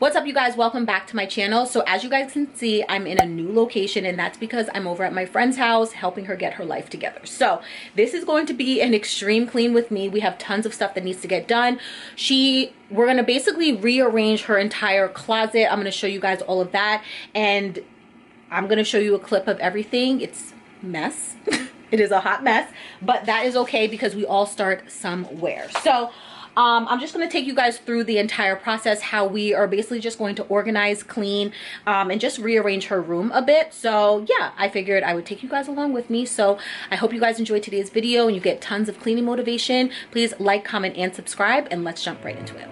What's up, you guys? Welcome back to my channel. So as you guys can see, I'm in a new location, and that's because I'm over at my friend's house helping her get her life together. So this is going to be an extreme clean with me. We have tons of stuff that needs to get done. We're going to basically rearrange her entire closet. I'm going to show you guys all of that, and I'm going to show you a clip of everything. It's a mess. It is a hot mess, but that is okay because we all start somewhere. So I'm just going to take you guys through the entire process, how we are basically just going to organize, clean, and just rearrange her room a bit. So yeah, I figured I would take you guys along with me. So I hope you guys enjoyed today's video and you get tons of cleaning motivation. Please like, comment, and subscribe, and let's jump right into it.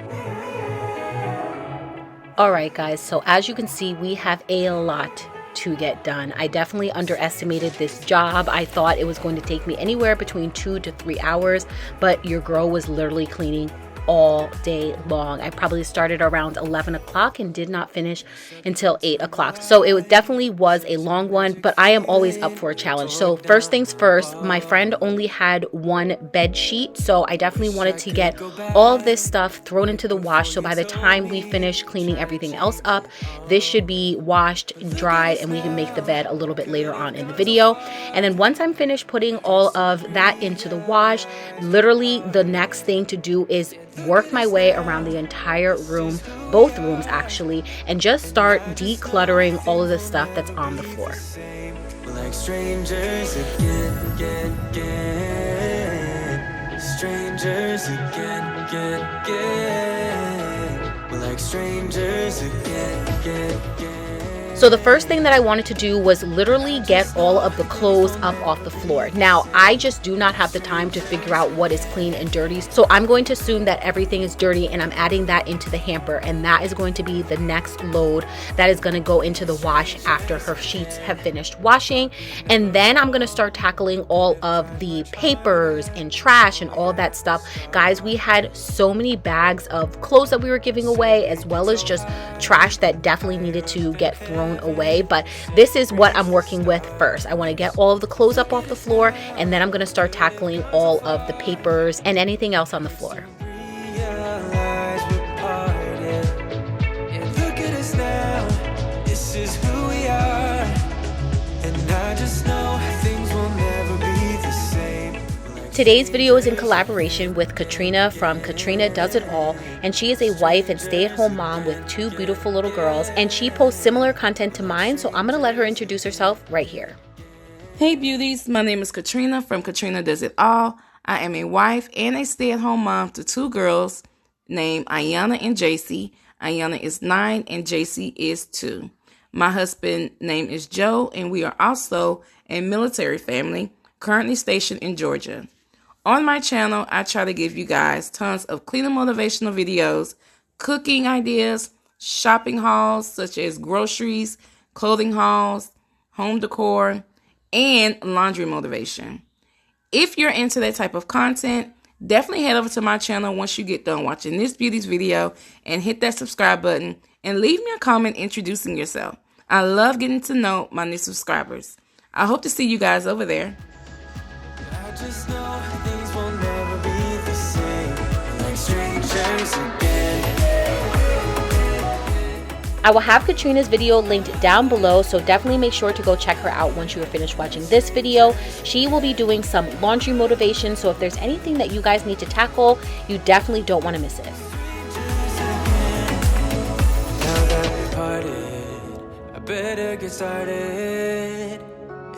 All right, guys, so as you can see, we have a lot to get done. I definitely underestimated this job. I thought it was going to take me anywhere between 2 to 3 hours, but your girl was literally cleaning all day long. I probably started around 11 o'clock and did not finish until 8 o'clock. So it definitely was a long one, but I am always up for a challenge. So first things first, my friend only had one bed sheet, so I definitely wanted to get all of this stuff thrown into the wash. So by the time we finish cleaning everything else up, this should be washed and dried, and we can make the bed a little bit later on in the video. And then once I'm finished putting all of that into the wash, literally the next thing to do is work my way around the entire room, both rooms actually, and just start decluttering all of the stuff that's on the floor. We're like strangers again. Strangers again. We're like strangers again. So the first thing that I wanted to do was literally get all of the clothes up off the floor. Now, I just do not have the time to figure out what is clean and dirty. So I'm going to assume that everything is dirty, and I'm adding that into the hamper. And that is going to be the next load that is going to go into the wash after her sheets have finished washing. And then I'm going to start tackling all of the papers and trash and all that stuff. Guys, we had so many bags of clothes that we were giving away, as well as just trash that definitely needed to get thrown away. But this is what I'm working with first. I want to get all of the clothes up off the floor, and then I'm going to start tackling all of the papers and anything else on the floor. Today's video is in collaboration with Katrina from Katrina Does It All, and she is a wife and stay-at-home mom with 2 beautiful little girls, and she posts similar content to mine, so I'm going to let her introduce herself right here. Hey beauties, my name is Katrina from Katrina Does It All. I am a wife and a stay-at-home mom to 2 girls named Ayana and JC. Ayana is 9 and JC is 2. My husband's name is Joe, and we are also a military family currently stationed in Georgia. On my channel, I try to give you guys tons of cleaning motivational videos, cooking ideas, shopping hauls such as groceries, clothing hauls, home decor, and laundry motivation. If you're into that type of content, definitely head over to my channel once you get done watching this beauty's video and hit that subscribe button and leave me a comment introducing yourself. I love getting to know my new subscribers. I hope to see you guys over there. I just know things will never be the same. Like strangers again. I will have Katrina's video linked down below, so definitely make sure to go check her out once you are finished watching this video. She will be doing some laundry motivation, so if there's anything that you guys need to tackle, you definitely don't want to miss it. Now that we've parted, I better get started.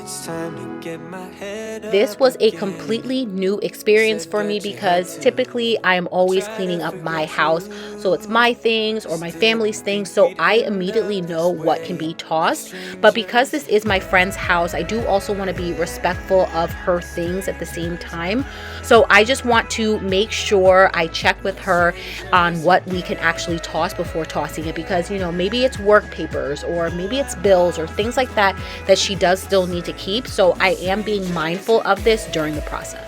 It's time to get my head up. This was a completely new experience for me because typically I am always cleaning up my house. So it's my things or my family's things. So I immediately know what can be tossed. But because this is my friend's house, I do also want to be respectful of her things at the same time. So I just want to make sure I check with her on what we can actually toss before tossing it, because, you know, maybe it's work papers or maybe it's bills or things like that that she does still need to keep. So I am being mindful of this during the process.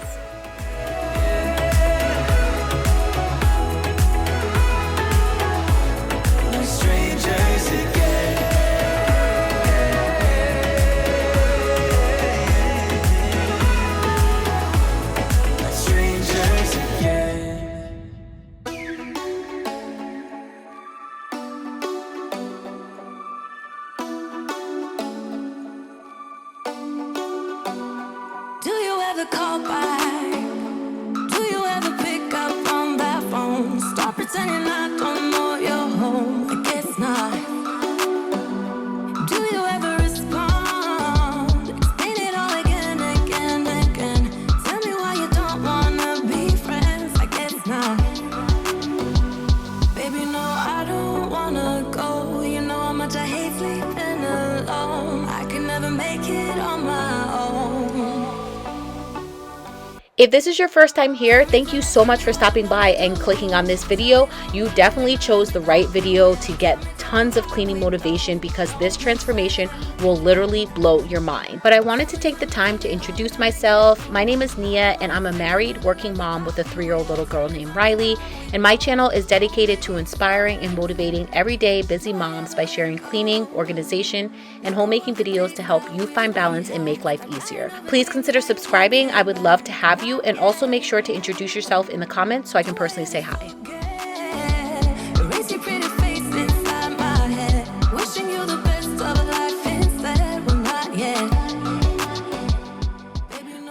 If this is your first time here, thank you so much for stopping by and clicking on this video. You definitely chose the right video to get tons of cleaning motivation, because this transformation will literally blow your mind. But I wanted to take the time to introduce myself. My name is Nia, and I'm a married working mom with a 3-year-old little girl named Riley. And my channel is dedicated to inspiring and motivating everyday busy moms by sharing cleaning, organization, and homemaking videos to help you find balance and make life easier. Please consider subscribing. I would love to have you, and also make sure to introduce yourself in the comments so I can personally say hi.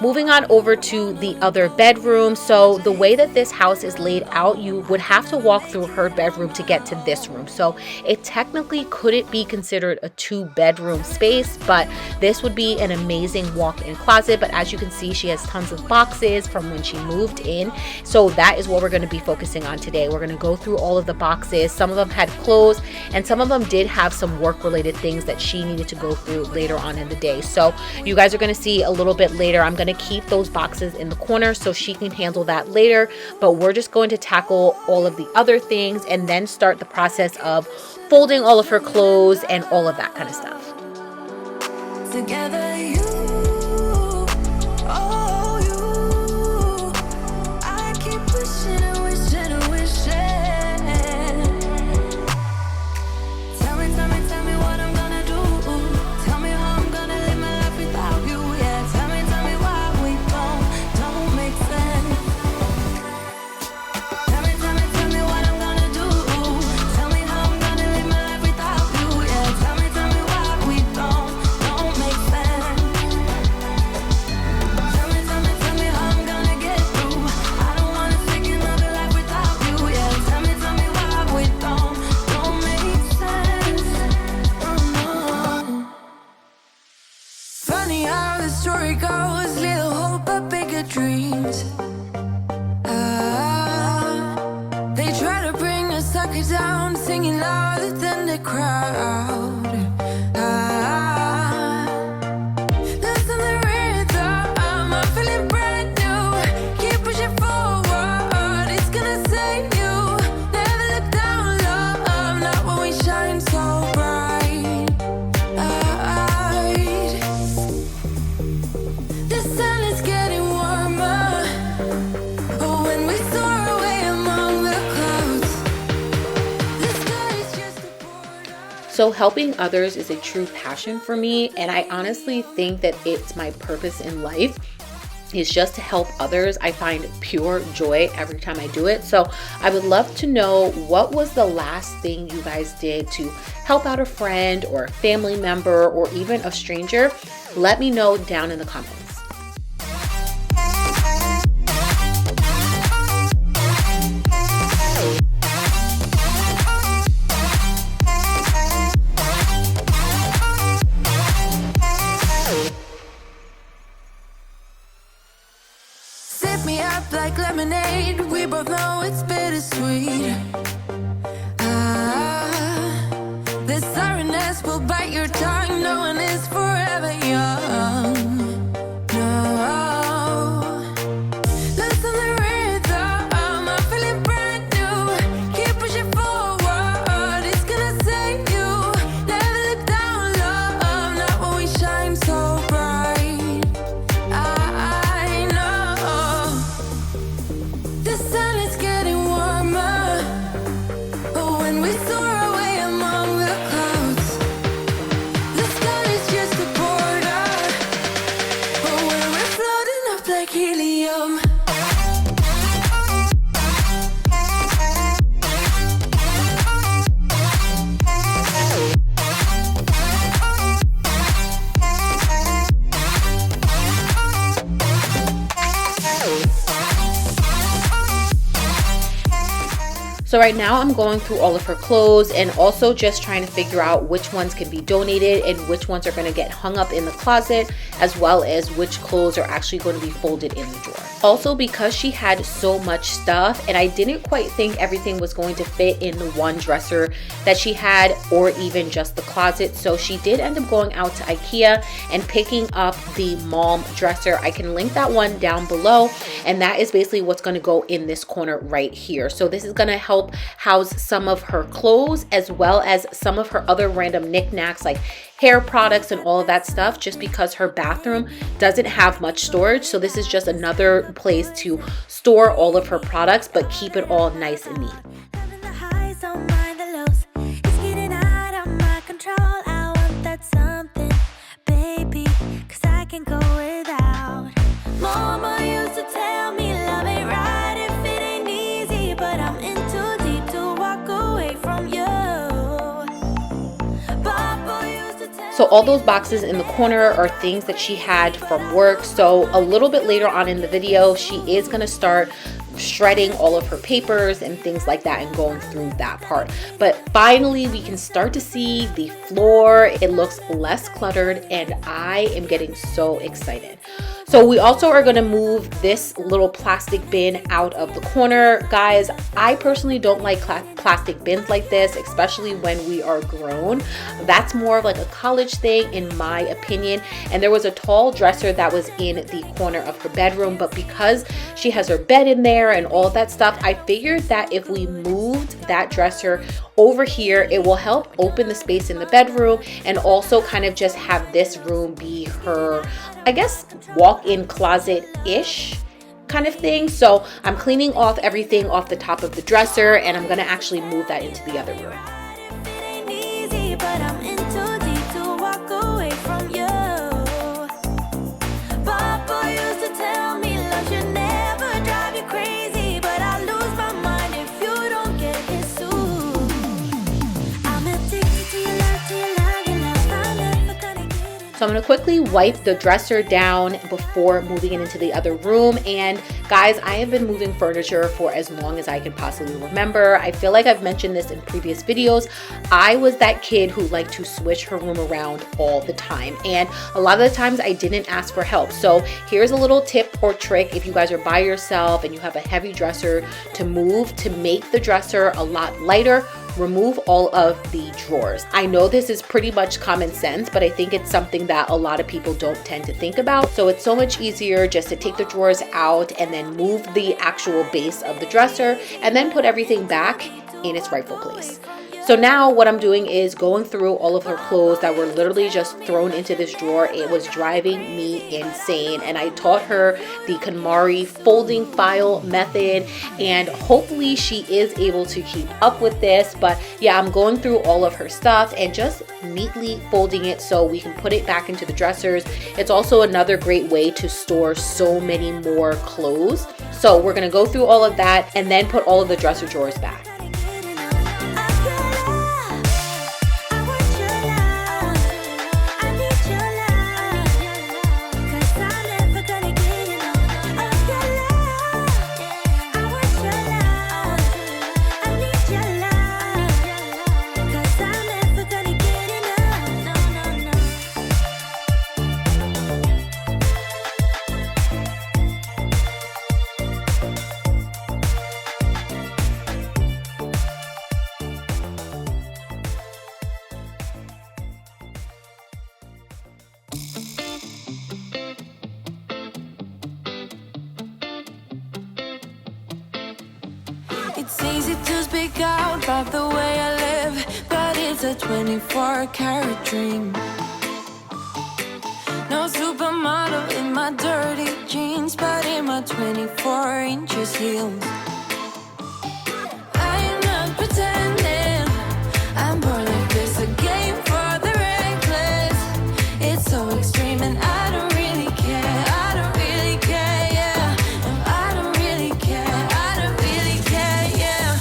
Moving on over to the other bedroom. So the way that this house is laid out, you would have to walk through her bedroom to get to this room. So it technically couldn't be considered a 2-bedroom space, but this would be an amazing walk-in closet. But as you can see, she has tons of boxes from when she moved in. So that is what we're going to be focusing on today. We're going to go through all of the boxes. Some of them had clothes, and some of them did have some work-related things that she needed to go through later on in the day. So you guys are going to see a little bit later. I'm going to keep those boxes in the corner so she can handle that later, but we're just going to tackle all of the other things and then start the process of folding all of her clothes and all of that kind of stuff. Together, you, oh, you, I keep wishing and wishing and wishing. Tell me what I'm gonna do. Tell me how I'm gonna live my life without you. Yeah, tell me why we don't make sense. Tell me what I'm gonna do. Tell me how I'm gonna live my life without you. Yeah, tell me why we don't make sense. Tell me how I'm gonna get through. I don't wanna take another life without you. Yeah, tell me why we don't make sense. Oh, no. Funny how the story goes, little hope but bigger dreams. They try to bring a sucker down, singing louder than the crowd. Listen the rhythm, I'm feeling brand new. Keep pushing forward, it's gonna save you. Never look down, love, not when we shine so bright. The sun is getting warmer. Oh, when we soar away among the clouds, the sky is just a border. So helping others is a true passion for me, and I honestly think that it's my purpose in life, is just to help others. I find pure joy every time I do it. So I would love to know, what was the last thing you guys did to help out a friend or a family member or even a stranger? Let me know down in the comments. Sip me up like lemonade. We both know it's bittersweet. This sorrowness will bite your tongue. No one is forever young. No. Listen the rhythm, I'm feeling brand new. Keep pushing forward, it's gonna save you. Never look down, love, not when we shine so bright. I know the sun is getting warmer. Oh, when we soar away among the clouds, So right now I'm going through all of her clothes and also just trying to figure out which ones can be donated and which ones are going to get hung up in the closet, as well as which clothes are actually going to be folded in the drawer. Also, because she had so much stuff and I didn't quite think everything was going to fit in the one dresser that she had, or even just the closet, so she did end up going out to IKEA and picking up the mom dresser. I can link that one down below, and that is basically what's going to go in this corner right here. So this is going to help house some of her clothes as well as some of her other random knickknacks like hair products and all of that stuff, just because her bathroom doesn't have much storage. So this is just another place to store all of her products but keep it all nice and neat. Having the highs, don't mind the lows. It's getting out of my control. I want that something, baby, 'cause I can go without. Mama used to tell me love ain't right if it ain't easy, but I'm in too deep to walk away from you. Papa used to tell So all those boxes in the corner are things that she had from work. So a little bit later on in the video, she is going to start shredding all of her papers and things like that and going through that part. But finally we can start to see the floor. It looks less cluttered and I am getting so excited. So we also are going to move this little plastic bin out of the corner. Guys, I personally don't like plastic bins like this, especially when we are grown. That's more of like a college thing in my opinion. And there was a tall dresser that was in the corner of her bedroom, but because she has her bed in there and all of that stuff, I figured that if we moved that dresser over here, it will help open the space in the bedroom and also kind of just have this room be her, I guess, walk-in closet-ish kind of thing. So I'm cleaning off everything off the top of the dresser and I'm gonna actually move that into the other room. if it ain't easy, but I'm in too deep to walk away from you. Papa used to tell me love should never drive you crazy, but I lose my mind if you don't get it soon. I'm addicted to your love, to your love, your love. I'm never gonna get it. So I'm going to quickly wipe the dresser down before moving it into the other room. And guys, I have been moving furniture for as long as I can possibly remember. I feel like I've mentioned this in previous videos. I was that kid who liked to switch her room around all the time. And a lot of the times I didn't ask for help. So here's a little tip or trick if you guys are by yourself and you have a heavy dresser to move to make the dresser a lot lighter. Remove all of the drawers. I know this is pretty much common sense, but I think it's something that a lot of people don't tend to think about. So it's so much easier just to take the drawers out and then move the actual base of the dresser and then put everything back in its rightful place. So now what I'm doing is going through all of her clothes that were literally just thrown into this drawer. It was driving me insane. And I taught her the KonMari folding file method and hopefully she is able to keep up with this. But yeah, I'm going through all of her stuff and just neatly folding it so we can put it back into the dressers. It's also another great way to store so many more clothes. So we're gonna go through all of that and then put all of the dresser drawers back. It's easy to speak out about the way I live, but it's a 24-karat dream. No supermodel in my dirty jeans, but in my 24 inches heels. I'm not pretending I'm born like this, a game for the reckless. It's so extreme and I don't really care. I don't really care, yeah. No, I don't really care. I don't really care, yeah.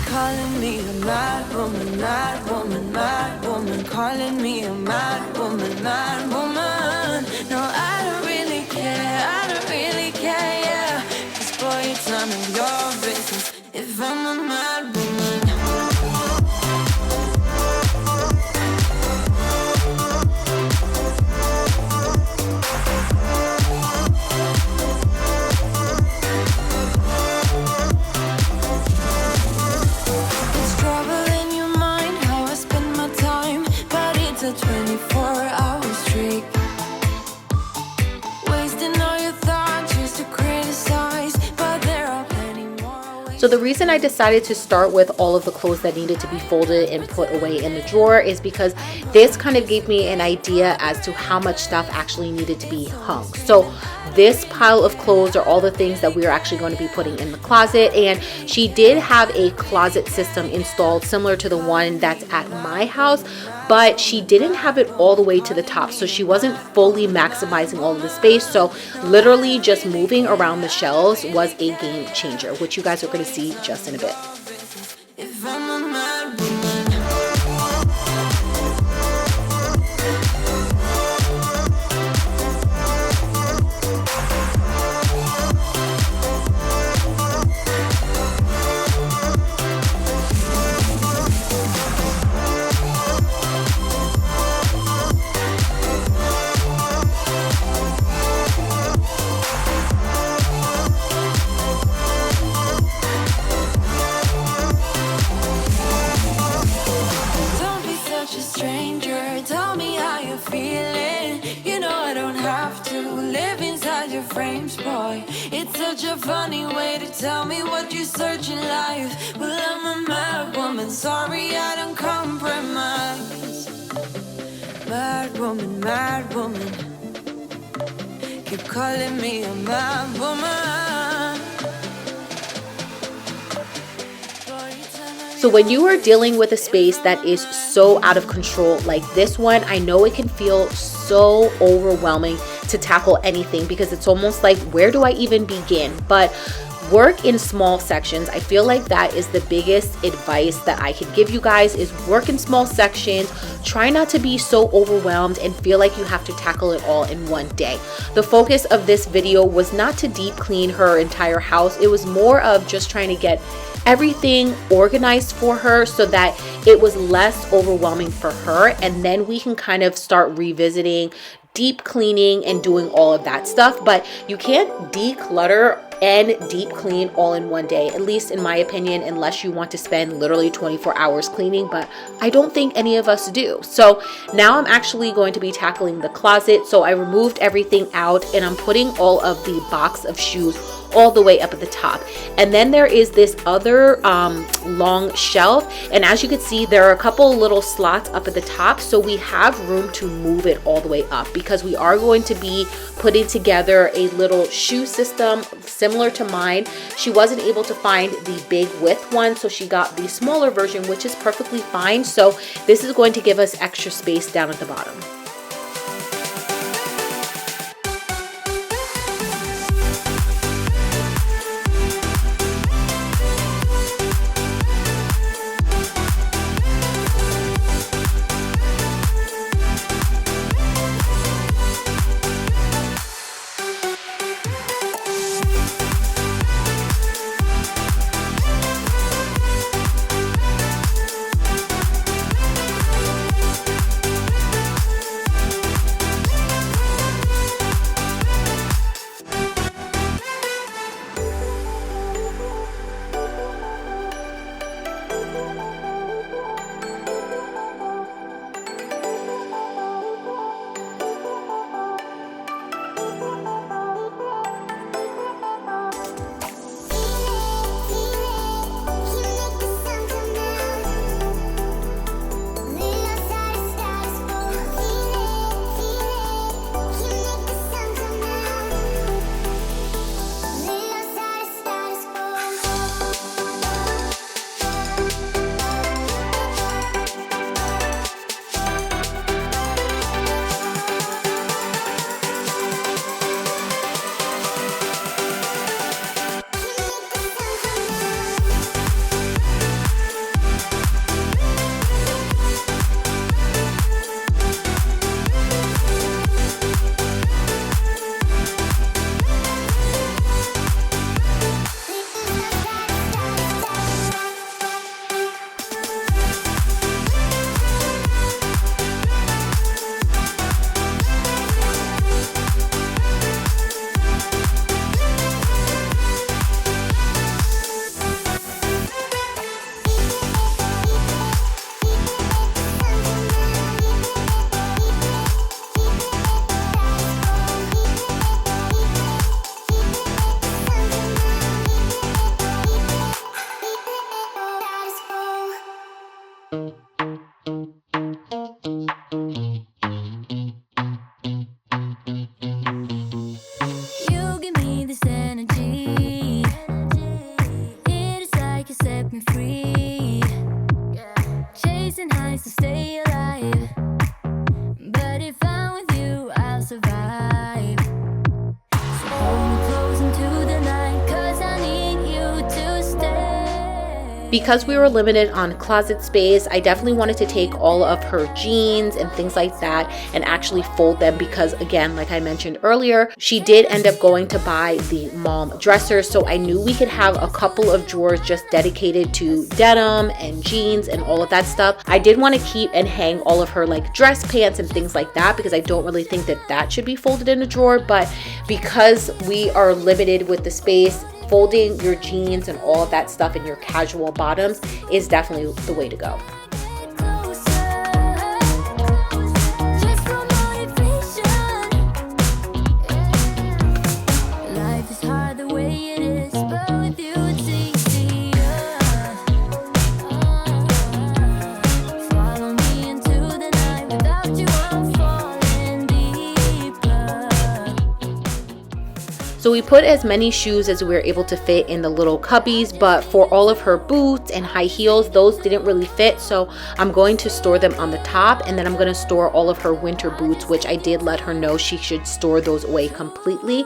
Calling me a mad woman, mad woman, mad woman. Calling me a mad woman, mad woman. No, I don't really care. I don't really care, yeah. 'Cause boy, it's none of your business if I'm a mad woman. 24 hours straight. Wasting all your thoughts just to criticize, but there are plenty more ways. So the reason I decided to start with all of the clothes that needed to be folded and put away in the drawer is because this kind of gave me an idea as to how much stuff actually needed to be hung. So this pile of clothes are all the things that we are actually going to be putting in the closet, and she did have a closet system installed similar to the one that's at my house, but she didn't have it all the way to the top, so she wasn't fully maximizing all of the space. So literally just moving around the shelves was a game changer, which you guys are going to see just in a bit. If I'm a mad woman. Don't be such a stranger. Tell me how you're feeling. You know I don't have to live inside your frames, boy. It's such a funny way to tell me what you search in life. Well, I'm a mad woman. Sorry, I don't compromise. Mad woman, mad woman. Keep calling me a mad woman. So when you are dealing with a space that is so out of control like this one, I know it can feel so overwhelming to tackle anything because it's almost like, where do I even begin? But work in small sections. I feel like that is the biggest advice that I could give you guys, is work in small sections. Try not to be so overwhelmed and feel like you have to tackle it all in one day. The focus of this video was not to deep clean her entire house. It was more of just trying to get everything organized for her so that it was less overwhelming for her, and then we can kind of start revisiting deep cleaning and doing all of that stuff. But you can't declutter and deep clean all in one day, at least in my opinion, unless you want to spend literally 24 hours cleaning, but I don't think any of us do. So now I'm actually going to be tackling the closet. So I removed everything out and I'm putting all of the box of shoes all the way up at the top. And then there is this other long shelf, and as you can see, there are a couple little slots up at the top, so we have room to move it all the way up because we are going to be putting together a little shoe system similar to mine. She wasn't able to find the big width one, so she got the smaller version, which is perfectly fine. So this is going to give us extra space down at the bottom. alive. But if I'm with you, I'll survive. So hold me close into the night, 'cause I need you to stay. Because we were limited on closet space, I definitely wanted to take all of her jeans and things like that and actually fold them because, again, like I mentioned earlier, she did end up going to buy the mom dresser, so I knew we could have a couple of drawers just dedicated to denim and jeans and all of that stuff. I did want to keep and hang all of her like dress pants and things like that because I don't really think that that should be folded in a drawer, but because we are limited with the space, folding your jeans and all of that stuff in your casual bottoms is definitely the way to go. Life is hard the way it is, but with you it's easier. Follow me into the night, without you I'm falling deeper. So we put as many shoes as we were able to fit in the little cubbies, but for all of her boots and high heels, those didn't really fit. So I'm going to store them on the top, and then I'm going to store all of her winter boots, which I did let her know she should store those away completely.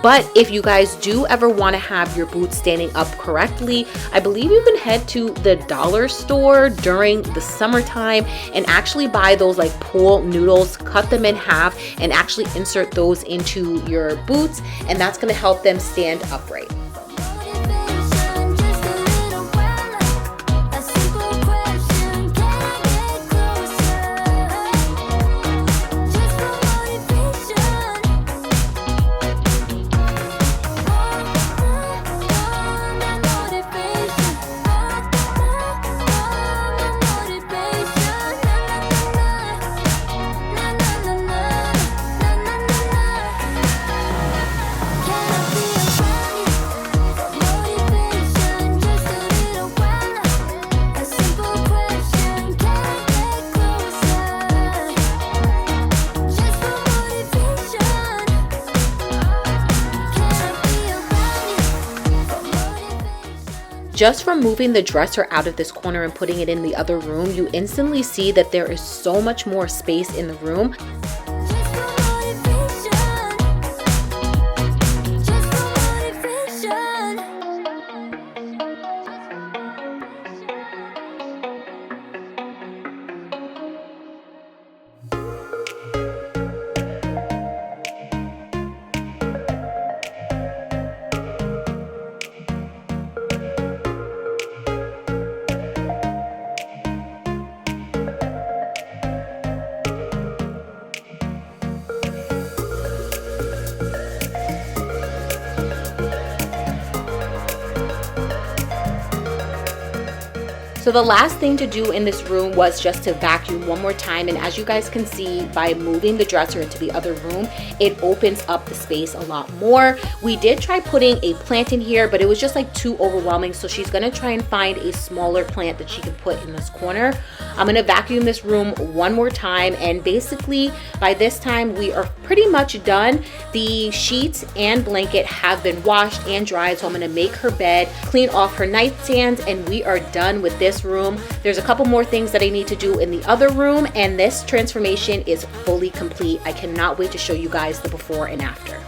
But if you guys do ever want to have your boots standing up correctly, I believe you can head to the dollar store during the summertime and actually buy those like pool noodles, cut them in half, and actually insert those into your boots, and that's going to help them stand upright. Motivation, just a little while. A simple question, can I get closer? Just for motivation. My motivation. Just from moving the dresser out of this corner and putting it in the other room, you instantly see that there is so much more space in the room. So the last thing to do in this room was just to vacuum one more time, and as you guys can see, by moving the dresser into the other room, it opens up the space a lot more. We did try putting a plant in here, but it was just like too overwhelming, so she's gonna try and find a smaller plant that she can put in this corner. I'm gonna vacuum this room one more time, and basically by this time we are pretty much done. The sheets and blanket have been washed and dried, so I'm gonna make her bed, clean off her nightstands, and we are done with this room. There's a couple more things that I need to do in the other room, and this transformation is fully complete. I cannot wait to show you guys the before and after.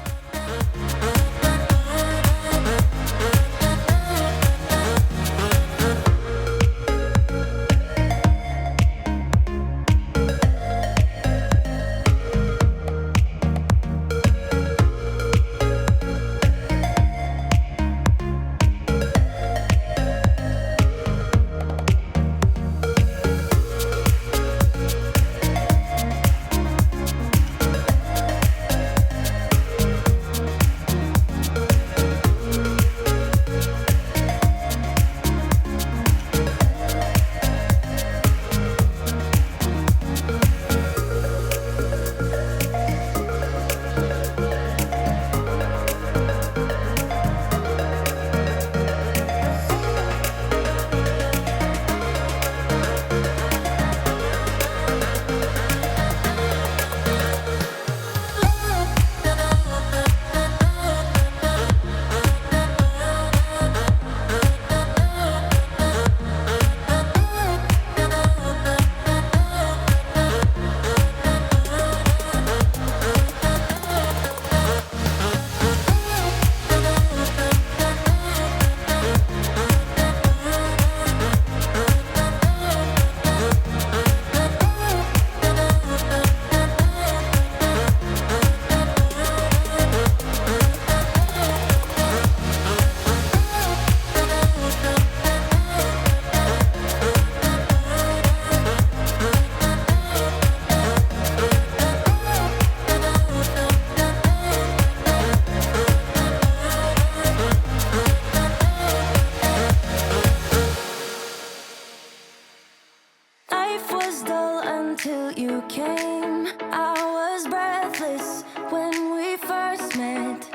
you came. I was breathless when we first met.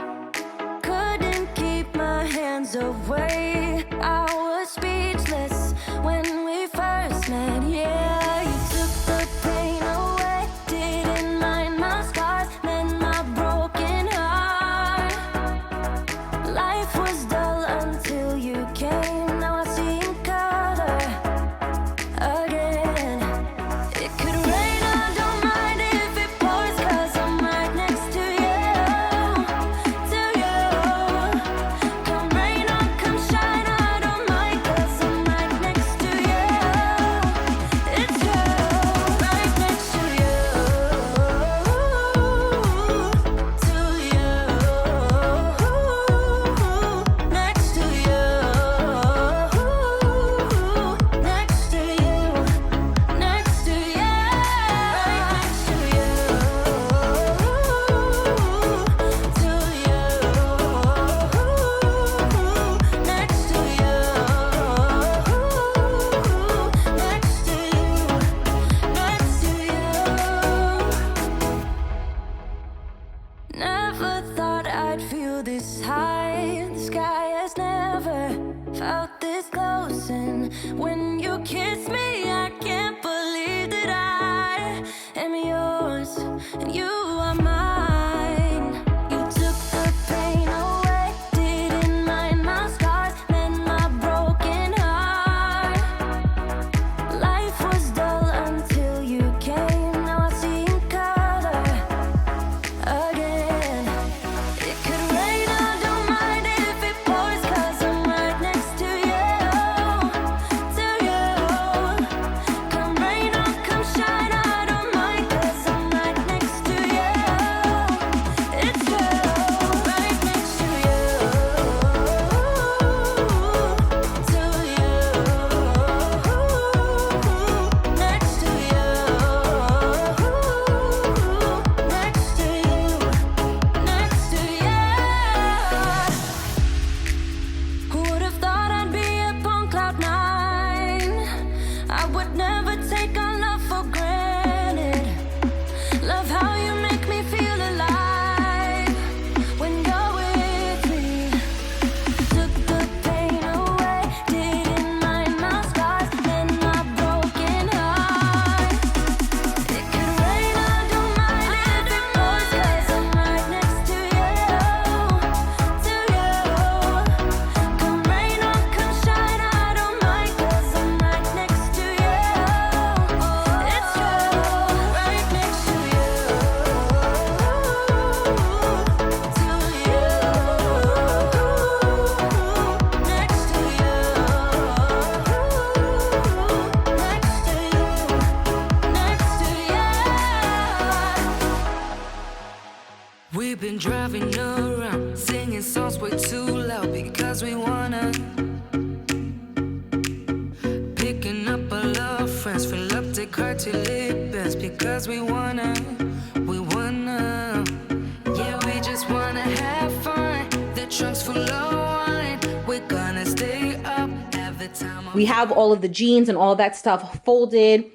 Couldn't keep my hands away. I was speechless when we first met. Yeah, you took the pain away. Didn't mind my scars, mend my broken heart. Life was dull until you came. Now I see in color again. It could rain, I don't mind if it pours, 'cause I'm right next to you, to you. Come rain or come shine, I don't mind, 'cause I'm right next to you. It's you, right next to you, to you, next to you, next to you. Next to you, right next to you, to you, next to you, next to you, Never thought I'd feel this high. The sky has never felt this close, and when you kiss me, I can't believe that I am yours and you are mine. You took the pain away, didn't mind my scars, mend my broken heart. Life was dull until you came. Now I see in color again. It could rain, I don't mind if it pours, 'cause I'm right next to you, to you. Come rain or come shine, I don't mind, 'cause I'm right next to you. It's you, right next to you, to you, next to you, next to you, next to you. Who would have thought I'd be up on cloud nine? I would never take our love for granted. Love how you make me feel alive when you're with me. Took the pain away, didn't mind my scars, mend my broken heart. It could rain, I don't mind if it pours, 'cause I'm right next to you, to you. Come rain or come shine, I don't mind, 'cause I'm right next to you. It's you, right next to you, to you, next to you, next to you, next to you. We've been driving around, singing songs way too loud because we wanna. Picking up all our friends, fill up the car till it bends because we wanna. Yeah, we just wanna have fun. The trunk's full of wine. We're gonna stay up every time. We have all of the jeans and all that stuff folded.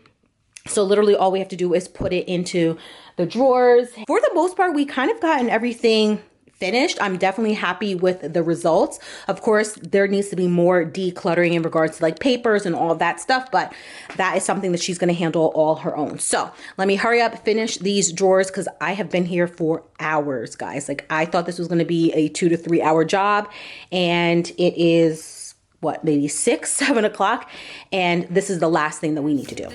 So literally all we have to do is put it into the drawers. For the most part, we kind of gotten everything finished. I'm definitely happy with the results. Of course, there needs to be more decluttering in regards to like papers and all of that stuff, but that is something that she's going to handle all her own. So let me hurry up, finish these drawers, because I have been here for hours, guys. Like, I thought this was going to be a 2 to 3 hour job, and it is what, maybe 6, 7 o'clock, and this is the last thing that we need to do.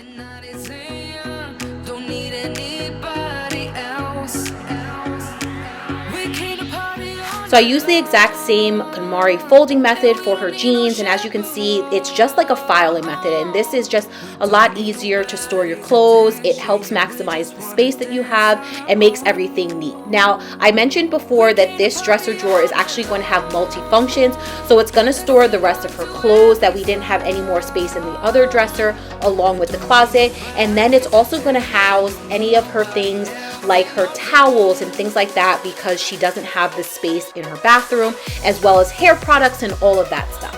Don't need anybody else. We came to party on. So I use the exact same KonMari folding method for her jeans, and as you can see, it's just like a filing method, and this is just a lot easier to store your clothes. It helps maximize the space that you have and makes everything neat. Now, I mentioned before that this dresser drawer is actually going to have multi-functions, so it's going to store the rest of her clothes that we didn't have any more space in the other dresser, along with the closet, and then it's also going to house any of her things like her towels and things like that, because she doesn't have the space in her bathroom, as well as hair products and all of that stuff.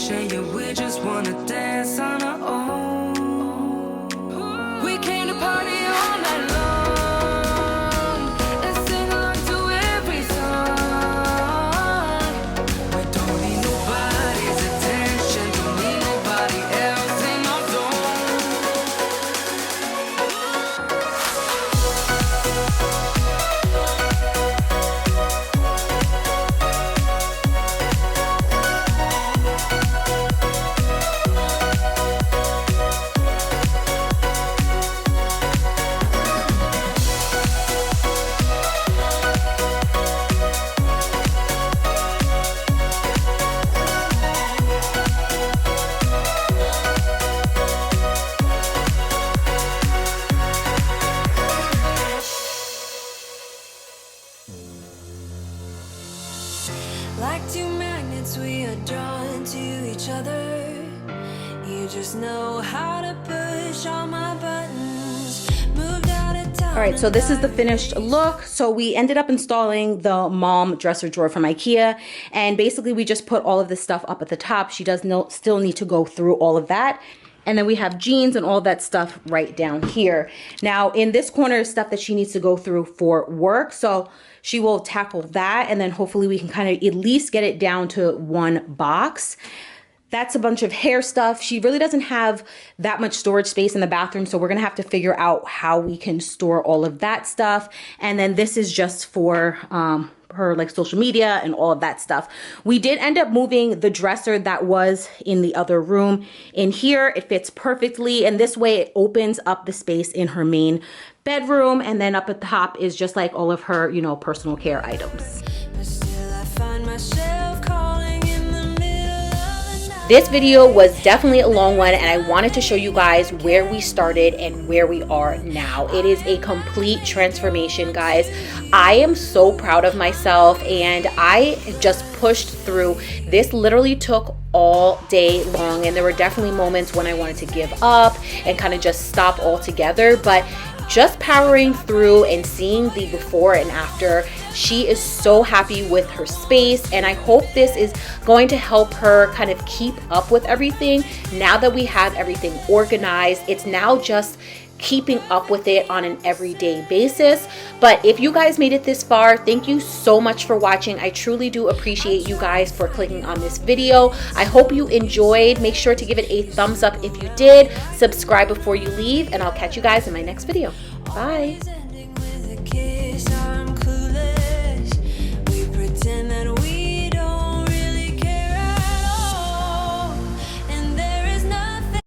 attention. Yeah, we just wanna dance on our own. We came to party all night long and sing along to every song. We don't need nobody's attention, don't need nobody else in our zone. Like two magnets, we are drawn to each other. You just know how to push all my buttons. Moved out of town. All right, so this is the finished look. So we ended up installing the mom dresser drawer from IKEA, and basically we just put all of this stuff up at the top. She does still need to go through all of that. And then we have jeans and all that stuff right down here. Now in this corner is stuff that she needs to go through for work. So she will tackle that, and then hopefully we can kind of at least get it down to one box. That's a bunch of hair stuff. She really doesn't have that much storage space in the bathroom, so we're gonna have to figure out how we can store all of that stuff. And then this is just for her like social media and all of that stuff. We did end up moving the dresser that was in the other room in here. It fits perfectly, and this way it opens up the space in her main bedroom, and then up at the top is just like all of her, you know, personal care items. But still I find myself calling in the middle of the night. This video was definitely a long one, and I wanted to show you guys where we started and where we are now. It is a complete transformation, guys. I am so proud of myself, and I just pushed through. This literally took all day long, and there were definitely moments when I wanted to give up and kind of just stop altogether, but just powering through and seeing the before and after. She is so happy with her space, and I hope this is going to help her kind of keep up with everything. Now that we have everything organized, it's now just keeping up with it on an everyday basis. But if you guys made it this far, thank you so much for watching. I truly do appreciate you guys for clicking on this video. I hope you enjoyed. Make sure to give it a thumbs up if you did. Subscribe before you leave, and I'll catch you guys in my next video. Bye.